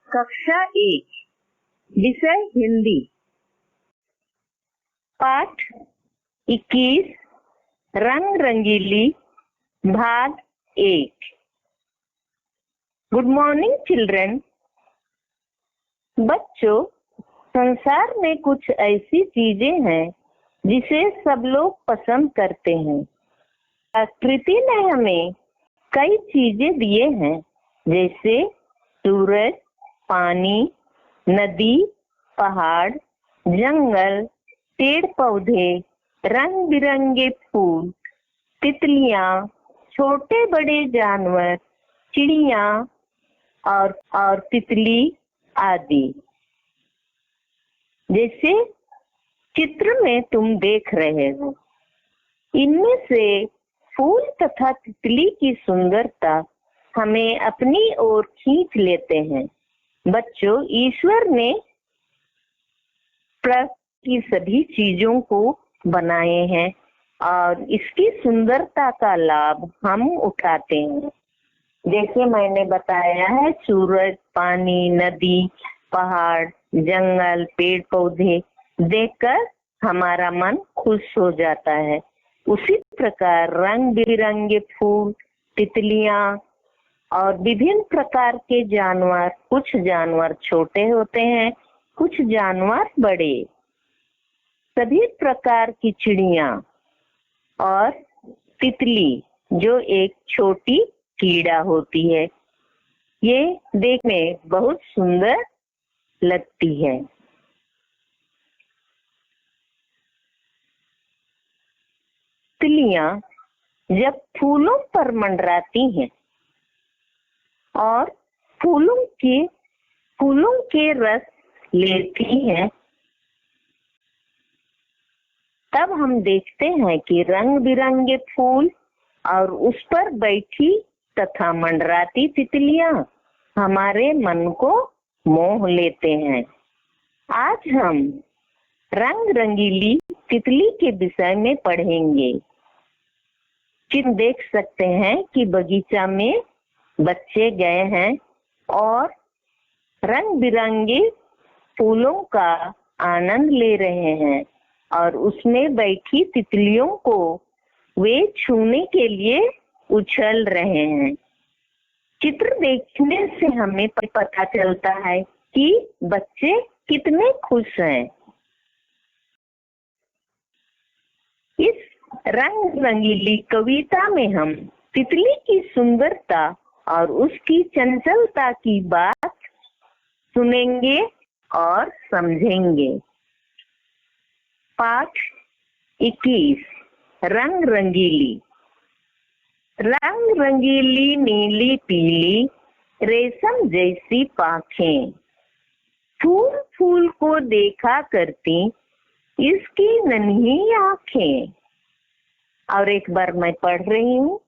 कक्षा 1 विषय हिंदी। पाठ 21 रंग रंगीली भाग 1। Good morning children. बच्चों, संसार में कुछ ऐसी चीजें हैं जिसे सब लोग पसंद करते हैं। प्रकृति ने हमें कई चीजें दिए हैं, जैसे सूरज, पानी, नदी, पहाड़, जंगल, पेड़ पौधे, रंग बिरंगे फूल, तितलियां, छोटे बड़े जानवर, चिड़िया और तितली आदि। जैसे चित्र में तुम देख रहे हो, इनमें से फूल तथा तितली की सुंदरता हमें अपनी ओर खींच लेते हैं। बच्चों, ईश्वर ने प्रकृति की सभी चीजों को बनाए हैं और इसकी सुंदरता का लाभ हम उठाते हैं। जैसे मैंने बताया है, सूरज, पानी, नदी, पहाड़, जंगल, पेड़ पौधे देखकर हमारा मन खुश हो जाता है। उसी प्रकार रंग बिरंगे फूल, तितलियां और विभिन्न प्रकार के जानवर, कुछ जानवर छोटे होते हैं, कुछ जानवर बड़े, सभी प्रकार की चिड़िया और तितली जो एक छोटी कीड़ा होती है, ये देखने बहुत सुंदर लगती है। तितलियां जब फूलों पर मंडराती हैं और फूलों के रस लेती हैं, तब हम देखते हैं कि रंग बिरंगे फूल और उस पर बैठी तथा मंडराती तितलियां हमारे मन को मोह लेते हैं। आज हम रंग रंगीली तितली के विषय में पढ़ेंगे। चित्र देख सकते हैं कि बगीचा में बच्चे गए हैं और रंग बिरंगे फूलों का आनंद ले रहे हैं और उसमें बैठी तितलियों को वे छूने के लिए उछल रहे हैं। चित्र देखने से हमें पता चलता है कि बच्चे कितने खुश हैं। इस रंग रंगीली कविता में हम तितली की सुंदरता और उसकी चंचलता की बात सुनेंगे और समझेंगे। पाठ 21 रंग रंगीली। रंग रंगीली नीली पीली रेशम जैसी पाखें, फूल फूल को देखा करती इसकी नन्ही आंखें। और एक बार मैं पढ़ रही हूँ।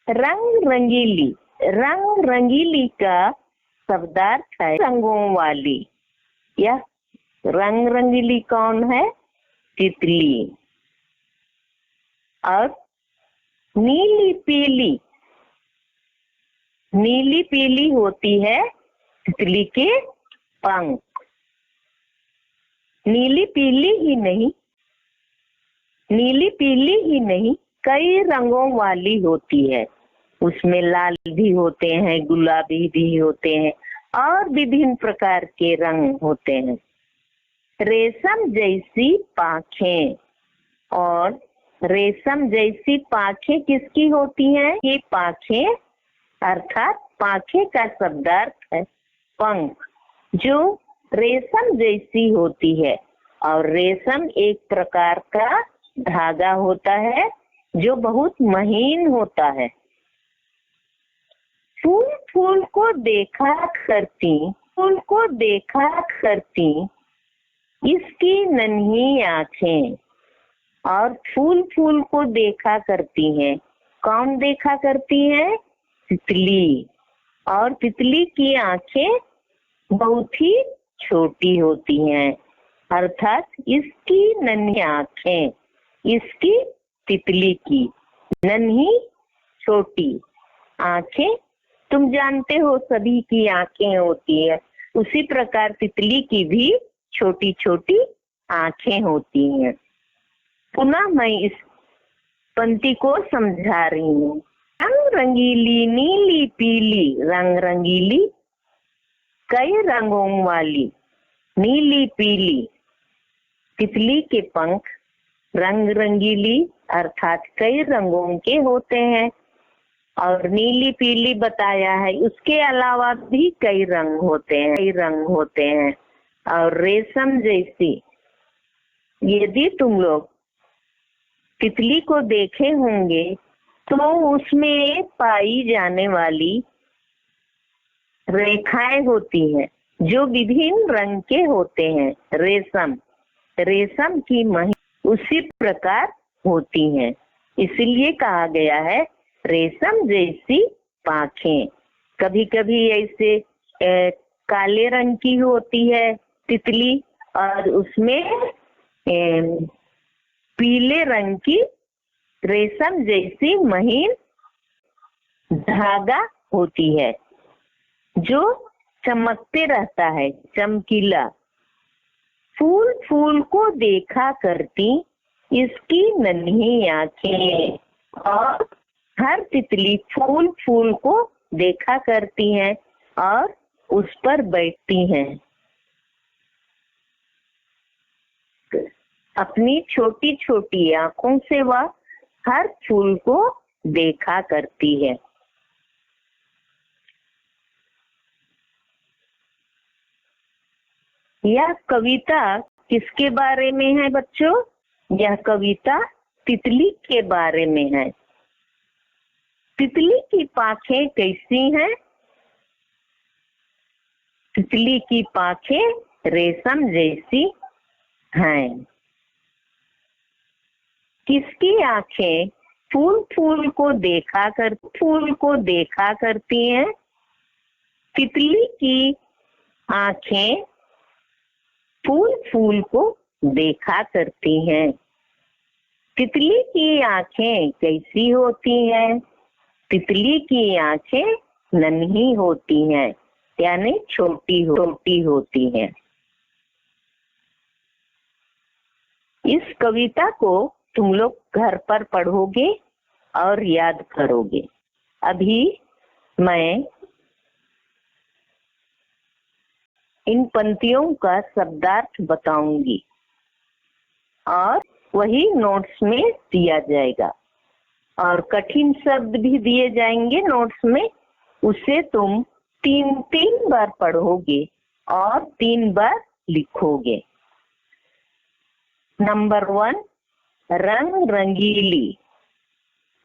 रंग रंगीली। रंग रंगीली का शब्दार्थ है रंगों वाली। यह रंग रंगीली कौन है? तितली। और नीली पीली। नीली पीली होती है तितली के पंख। नीली पीली ही नहीं, कई रंगों वाली होती है। उसमें लाल भी होते हैं, गुलाबी भी होते हैं और विभिन्न प्रकार के रंग होते हैं। रेशम जैसी पाखें। और रेशम जैसी पाखें किसकी होती हैं? ये पाखें अर्थात पाखें का शब्दार्थ है पंख, जो रेशम जैसी होती है। और रेशम एक प्रकार का धागा होता है जो बहुत महीन होता है। फूल फूल को देखा करती इसकी नन्ही आंखें। और फूल फूल को देखा करती हैं। कौन देखा करती है? तितली। और तितली की आंखें बहुत ही छोटी होती हैं, अर्थात इसकी नन्ही आंखें, इसकी तितली की नन्ही छोटी आंखें। तुम जानते हो सभी की आंखें होती है, उसी प्रकार तितली की भी छोटी छोटी आंखें होती हैं। पुनः मैं इस पंक्ति को समझा रही हूँ। रंग रंगीली नीली पीली, रंग रंगीली कई रंगों वाली, नीली पीली। तितली के पंख रंग रंगीली अर्थात कई रंगों के होते हैं, और नीली पीली बताया है। उसके अलावा भी कई रंग होते हैं। और रेशम जैसी, यदि तुम लोग तितली को देखे होंगे तो उसमें पाई जाने वाली रेखाएं होती हैं जो विभिन्न रंग के होते हैं। रेशम की मही उसी प्रकार होती हैं, इसलिए कहा गया है रेशम जैसी पाखें। कभी कभी ऐसे काले रंग की होती है तितली, और उसमें पीले रंग की रेशम जैसी महीन धागा होती है जो चमकते रहता है, चमकीला। फूल फूल को देखा करती इसकी नन्ही आंखें, और हर तितली फूल फूल को देखा करती है और उस पर बैठती हैं। अपनी छोटी छोटी आंखों से वह हर फूल को देखा करती है। यह कविता किसके बारे में है बच्चों? यह कविता तितली के बारे में है। तितली की पाखें कैसी हैं? तितली की पाखें रेशम जैसी हैं। किसकी आंखें फूल फूल को देखा करती हैं? तितली की आंखें फूल फूल को देखा करती हैं। तितली की आंखें कैसी होती हैं? तितली की आंखें नन्ही होती हैं, यानी छोटी होती हैं। इस कविता को तुम लोग घर पर पढ़ोगे और याद करोगे। अभी मैं इन पंक्तियों का शब्दार्थ बताऊंगी और वही नोट्स में दिया जाएगा, और कठिन शब्द भी दिए जाएंगे नोट्स में। उसे तुम 3 बार पढ़ोगे और 3 बार लिखोगे। नंबर 1, रंग रंगीली।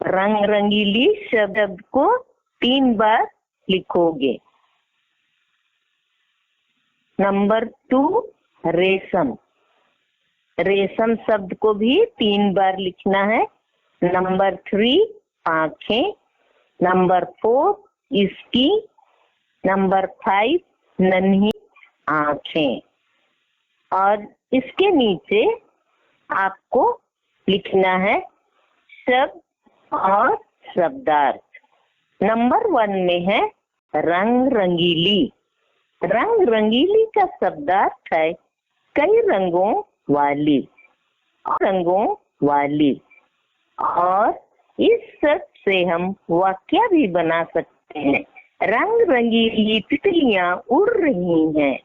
रंग रंगीली शब्द को 3 बार लिखोगे। नंबर 2, रेशम। रेशम शब्द को भी 3 बार लिखना है। नंबर 3, आंखें। नंबर 4, इसकी। नंबर 5, नन्ही आंखें। और इसके नीचे आपको लिखना है शब्द और शब्दार्थ। नंबर 1 में है रंग रंगीली। रंग रंगीली का शब्दार्थ है कई रंगों वाली। और इस शब्द से हम वाक्य भी बना सकते हैं। रंग रंगीली तितलियां उड़ रही हैं।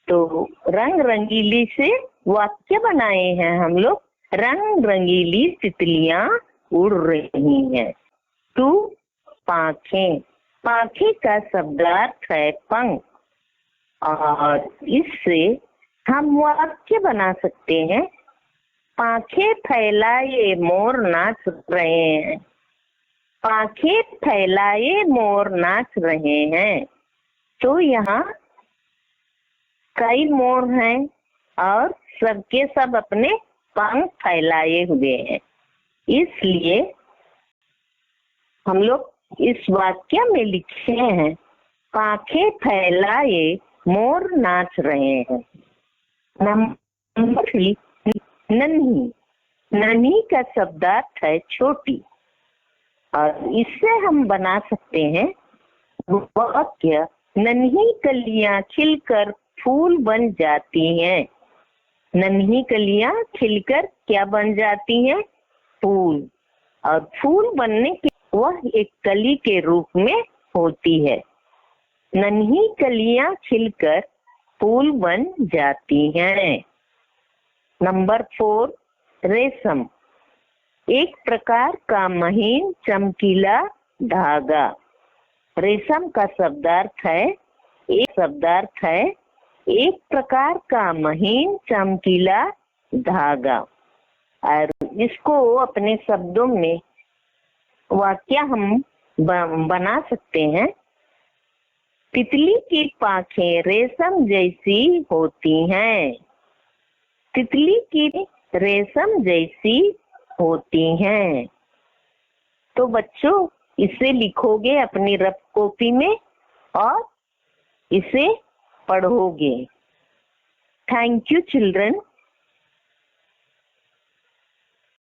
तो रंग रंगीली से वाक्य बनाए हैं हम लोग। रंग रंगीली तितलियां उड़ रही हैं। 2, पाखें। पाखे का शब्दार्थ है पंख, और इससे हम वाक्य बना सकते हैं। पाखे फैलाए मोर नाच रहे हैं। पाखे फैलाए मोर नाच रहे हैं। तो यहाँ कई मोर हैं और सबके सब अपने पंख फैलाए हुए हैं, इसलिए हम लोग इस वाक्य में लिखे हैं पाखे फैलाए मोर नाच रहे हैं। नंबर 3, नन्ही। नन्ही का शब्दार्थ है छोटी, और इससे हम बना सकते हैं वाक्य नन्ही कलियां खिलकर फूल बन जाती हैं। नन्ही कलियां खिलकर क्या बन जाती हैं? फूल। और फूल बनने के वह एक कली के रूप में होती है। नन्ही कलियां खिलकर फूल बन जाती हैं। नंबर 4, रेशम। एक प्रकार का महीन चमकीला धागा। रेशम का शब्दार्थ है एक प्रकार का महीन चमकीला धागा। और इसको अपने शब्दों में वाक्य हम बना सकते हैं। तितली की पाखें रेशम जैसी होती हैं। तितली की रेशम जैसी होती हैं। तो बच्चों, इसे लिखोगे अपनी रफ कॉपी में और इसे पढ़ोगे। Thank you children.